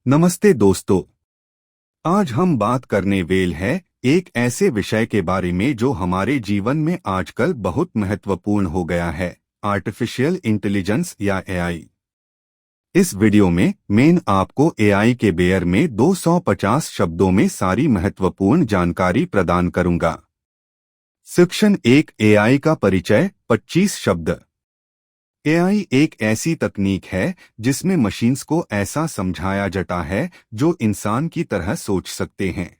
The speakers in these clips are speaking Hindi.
नमस्ते दोस्तों। आज हम बात करने वेल है एक ऐसे विषय के बारे में जो हमारे जीवन में आजकल बहुत महत्वपूर्ण हो गया है, आर्टिफिशियल इंटेलिजेंस या एआई। इस वीडियो में मैं आपको एआई के बेयर में 250 शब्दों में सारी महत्वपूर्ण जानकारी प्रदान करूंगा। सेक्शन 1, एआई का परिचय, 25 शब्द। एआई एक ऐसी तकनीक है जिसमें मशीन्स को ऐसा समझाया जाता है जो इंसान की तरह सोच सकते हैं।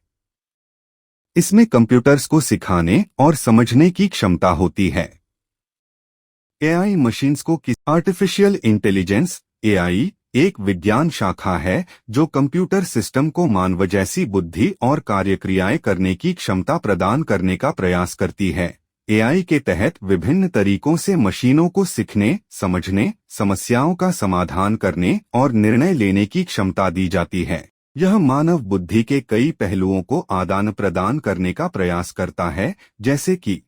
इसमें कंप्यूटर्स को सिखाने और समझने की क्षमता होती है। एआई मशीन्स को आर्टिफिशियल इंटेलिजेंस, एआई एक विज्ञान शाखा है जो कंप्यूटर सिस्टम को मानव जैसी बुद्धि और कार्यक्रियाएं करने की क्षमता प्रदान करने का प्रयास करती है। एआई के तहत विभिन्न तरीकों से मशीनों को सीखने, समझने, समस्याओं का समाधान करने और निर्णय लेने की क्षमता दी जाती है। यह मानव बुद्धि के कई पहलुओं को आदान प्रदान करने का प्रयास करता है, जैसे कि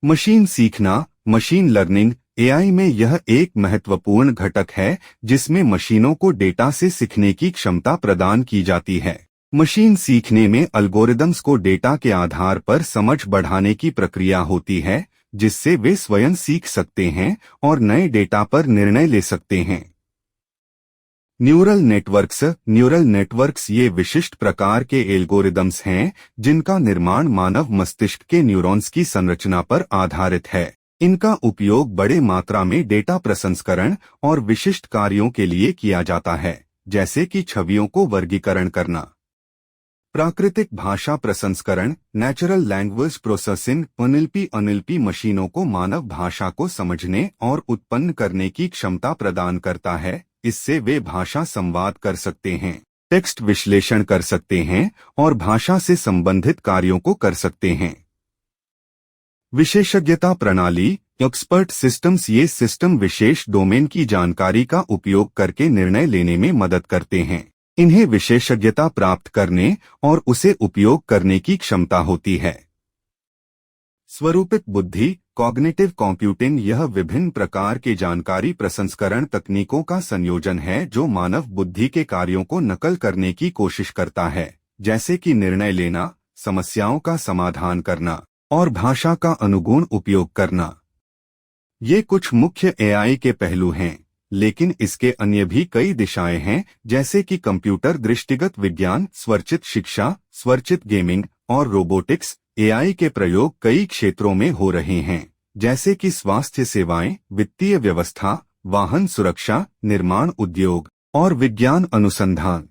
मशीन सीखना, मशीन लर्निंग। एआई में यह एक महत्वपूर्ण घटक है जिसमें मशीनों को डेटा से सीखने की क्षमता प्रदान की जाती है। मशीन सीखने में एल्गोरिदम्स को डेटा के आधार पर समझ बढ़ाने की प्रक्रिया होती है, जिससे वे स्वयं सीख सकते हैं और नए डेटा पर निर्णय ले सकते हैं। न्यूरल नेटवर्क्स ये विशिष्ट प्रकार के एल्गोरिदम्स हैं जिनका निर्माण मानव मस्तिष्क के न्यूरॉन्स की संरचना पर आधारित है। इनका उपयोग बड़े मात्रा में डेटा प्रसंस्करण और विशिष्ट कार्यों के लिए किया जाता है, जैसे कि छवियों को वर्गीकरण करना। प्राकृतिक भाषा प्रसंस्करण, नेचुरल लैंग्वेज प्रोसेसिंग, एनएलपी मशीनों को मानव भाषा को समझने और उत्पन्न करने की क्षमता प्रदान करता है। इससे वे भाषा संवाद कर सकते हैं, टेक्स्ट विश्लेषण कर सकते हैं और भाषा से संबंधित कार्यों को कर सकते हैं। विशेषज्ञता प्रणाली, एक्सपर्ट सिस्टम्स ये सिस्टम विशेष डोमेन की जानकारी का उपयोग करके निर्णय लेने में मदद करते हैं। इन्हें विशेषज्ञता प्राप्त करने और उसे उपयोग करने की क्षमता होती है। स्वरूपित बुद्धि, कॉग्निटिव कंप्यूटिंग, यह विभिन्न प्रकार के जानकारी प्रसंस्करण तकनीकों का संयोजन है जो मानव बुद्धि के कार्यों को नकल करने की कोशिश करता है, जैसे कि निर्णय लेना, समस्याओं का समाधान करना और भाषा का अनुगुण उपयोग करना। ये कुछ मुख्य एआई के पहलू हैं, लेकिन इसके अन्य भी कई दिशाएं हैं, जैसे कि कंप्यूटर दृष्टिगत विज्ञान, स्वरचित शिक्षा, स्वरचित गेमिंग और रोबोटिक्स। एआई के प्रयोग कई क्षेत्रों में हो रहे हैं, जैसे कि स्वास्थ्य सेवाएं, वित्तीय व्यवस्था, वाहन सुरक्षा, निर्माण उद्योग और विज्ञान अनुसंधान।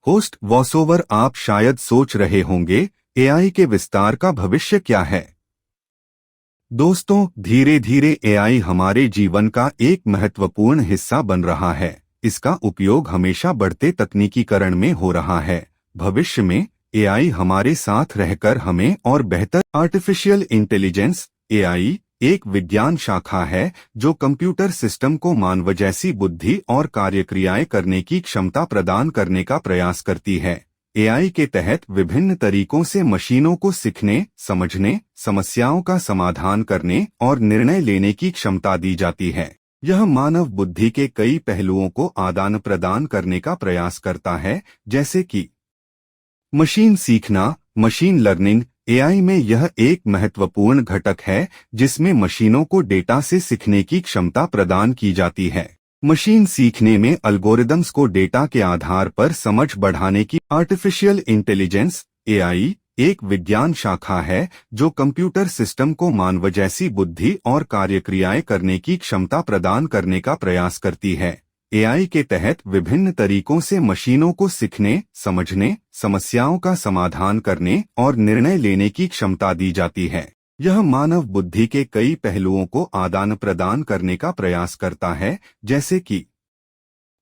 होस्ट वॉइसओवर, आप शायद सोच रहे होंगे, एआई के विस्तार का भविष्य क्या है? दोस्तों, धीरे धीरे एआई हमारे जीवन का एक महत्वपूर्ण हिस्सा बन रहा है। इसका उपयोग हमेशा बढ़ते तकनीकीकरण में हो रहा है। भविष्य में एआई हमारे साथ रहकर हमें और बेहतर आर्टिफिशियल इंटेलिजेंस, एआई एक विज्ञान शाखा है जो कंप्यूटर सिस्टम को मानव जैसी बुद्धि और कार्यक्रियाएं करने की क्षमता प्रदान करने का प्रयास करती है। एआई के तहत विभिन्न तरीकों से मशीनों को सीखने, समझने, समस्याओं का समाधान करने और निर्णय लेने की क्षमता दी जाती है। यह मानव बुद्धि के कई पहलुओं को आदान प्रदान करने का प्रयास करता है, जैसे कि मशीन सीखना, मशीन लर्निंग। एआई में यह एक महत्वपूर्ण घटक है जिसमें मशीनों को डेटा से सीखने की क्षमता प्रदान की जाती है। मशीन सीखने में एल्गोरिदम्स को डेटा के आधार पर समझ बढ़ाने की आर्टिफिशियल इंटेलिजेंस, एआई एक विज्ञान शाखा है जो कंप्यूटर सिस्टम को मानव जैसी बुद्धि और कार्यक्रियाएं करने की क्षमता प्रदान करने का प्रयास करती है। एआई के तहत विभिन्न तरीकों से मशीनों को सीखने, समझने, समस्याओं का समाधान करने और निर्णय लेने की क्षमता दी जाती है। यह मानव बुद्धि के कई पहलुओं को आदान प्रदान करने का प्रयास करता है, जैसे कि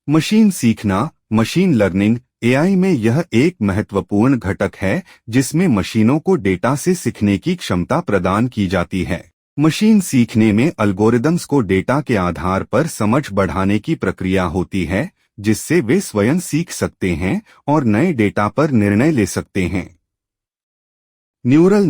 मशीन सीखना, मशीन लर्निंग। एआई में यह एक महत्वपूर्ण घटक है जिसमें मशीनों को डेटा से सीखने की क्षमता प्रदान की जाती है। मशीन सीखने में एल्गोरिदम्स को डेटा के आधार पर समझ बढ़ाने की प्रक्रिया होती है, जिससे वे स्वयं सीख सकते हैं और नए डेटा पर निर्णय ले सकते हैं। न्यूरल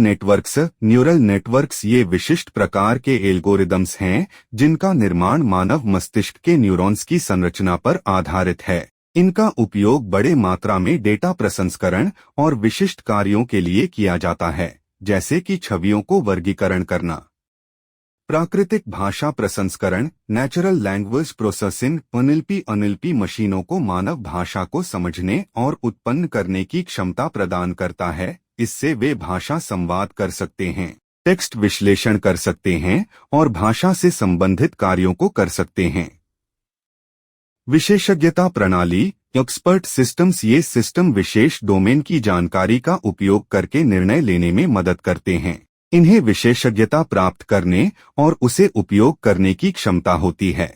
नेटवर्क्स ये विशिष्ट प्रकार के एल्गोरिदम्स हैं जिनका निर्माण मानव मस्तिष्क के न्यूरॉन्स की संरचना पर आधारित है। इनका उपयोग बड़े मात्रा में डेटा प्रसंस्करण और विशिष्ट कार्यों के लिए किया जाता है, जैसे कि छवियों को वर्गीकरण करना। प्राकृतिक भाषा प्रसंस्करण नेचुरल लैंग्वेज प्रोसेसिंग एनएलपी मशीनों को मानव भाषा को समझने और उत्पन्न करने की क्षमता प्रदान करता है। इससे वे भाषा संवाद कर सकते हैं, टेक्स्ट विश्लेषण कर सकते हैं और भाषा से संबंधित कार्यों को कर सकते हैं। विशेषज्ञता प्रणाली एक्सपर्ट सिस्टम्स ये सिस्टम विशेष डोमेन की जानकारी का उपयोग करके निर्णय लेने में मदद करते हैं। इन्हें विशेषज्ञता प्राप्त करने और उसे उपयोग करने की क्षमता होती है।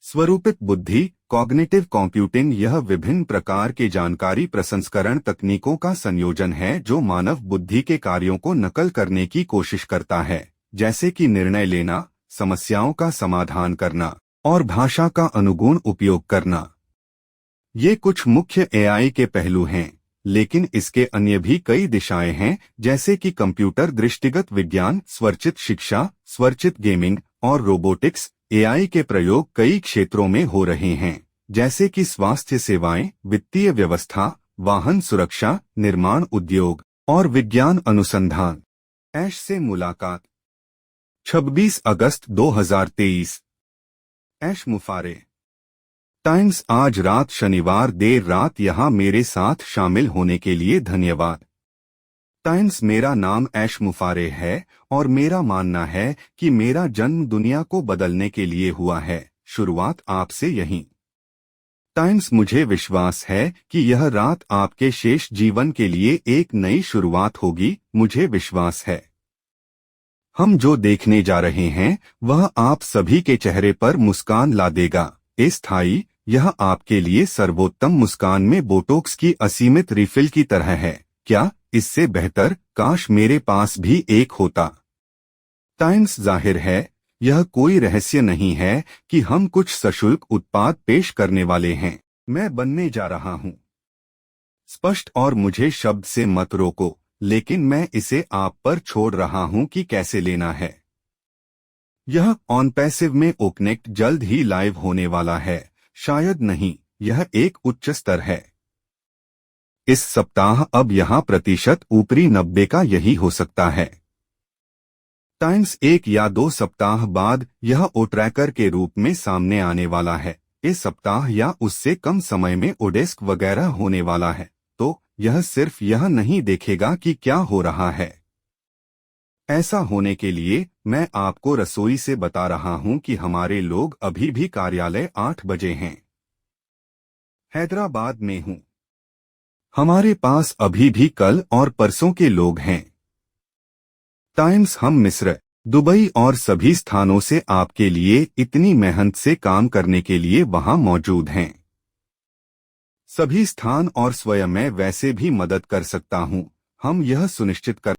स्वरूपित बुद्धि कॉग्निटिव कंप्यूटिंग यह विभिन्न प्रकार के जानकारी प्रसंस्करण तकनीकों का संयोजन है जो मानव बुद्धि के कार्यों को नकल करने की कोशिश करता है, जैसे कि निर्णय लेना, समस्याओं का समाधान करना और भाषा का अनुगुण उपयोग करना। ये कुछ मुख्य एआई के पहलू हैं, लेकिन इसके अन्य भी कई दिशाएं हैं, जैसे कि कंप्यूटर दृष्टिगत विज्ञान, स्वरचित शिक्षा, स्वरचित गेमिंग और रोबोटिक्स। एआई के प्रयोग कई क्षेत्रों में हो रहे हैं, जैसे कि स्वास्थ्य सेवाएं, वित्तीय व्यवस्था, वाहन सुरक्षा, निर्माण उद्योग और विज्ञान अनुसंधान। ऐश से मुलाकात 26 अगस्त 2023। ऐश मुफारे टाइम्स आज रात शनिवार देर रात यहाँ मेरे साथ शामिल होने के लिए धन्यवाद। टाइम्स मेरा नाम ऐश मुफारे है और मेरा मानना है कि मेरा जन्म दुनिया को बदलने के लिए हुआ है, शुरुआत आपसे यहीं। टाइम्स मुझे विश्वास है कि यह रात आपके शेष जीवन के लिए एक नई शुरुआत होगी, मुझे विश्वास है। हम जो देखने जा रहे हैं वह आप सभी के चेहरे पर मुस्कान ला देगा। अस्थायी, यह आपके लिए सर्वोत्तम मुस्कान में बोटॉक्स की असीमित रिफिल की तरह है। क्या इससे बेहतर? काश मेरे पास भी एक होता। टाइम्स जाहिर है, यह कोई रहस्य नहीं है कि हम कुछ सशुल्क उत्पाद पेश करने वाले हैं। मैं बनने जा रहा हूं स्पष्ट और मुझे शब्द से मत रोको, लेकिन मैं इसे आप पर छोड़ रहा हूं कि कैसे लेना है। यह ऑन पैसिव में ओकनेक्ट जल्द ही लाइव होने वाला है, शायद नहीं, यह एक उच्च स्तर है। इस सप्ताह अब यहाँ प्रतिशत ऊपरी 90 का यही हो सकता है। टाइम्स 1 या 2 सप्ताह बाद यह ओट्रैकर के रूप में सामने आने वाला है। इस सप्ताह या उससे कम समय में ओडेस्क वगैरह होने वाला है, तो यह सिर्फ यह नहीं देखेगा कि क्या हो रहा है। ऐसा होने के लिए मैं आपको रसोई से बता रहा हूं कि हमारे लोग अभी भी कार्यालय 8 बजे हैं। हैदराबाद में हूं। हमारे पास अभी भी कल और परसों के लोग हैं। टाइम्स हम मिस्र, दुबई और सभी स्थानों से आपके लिए इतनी मेहनत से काम करने के लिए वहां मौजूद हैं। सभी स्थान और स्वयं मैं वैसे भी मदद कर सकता हूं। हम यह सुनिश्चित कर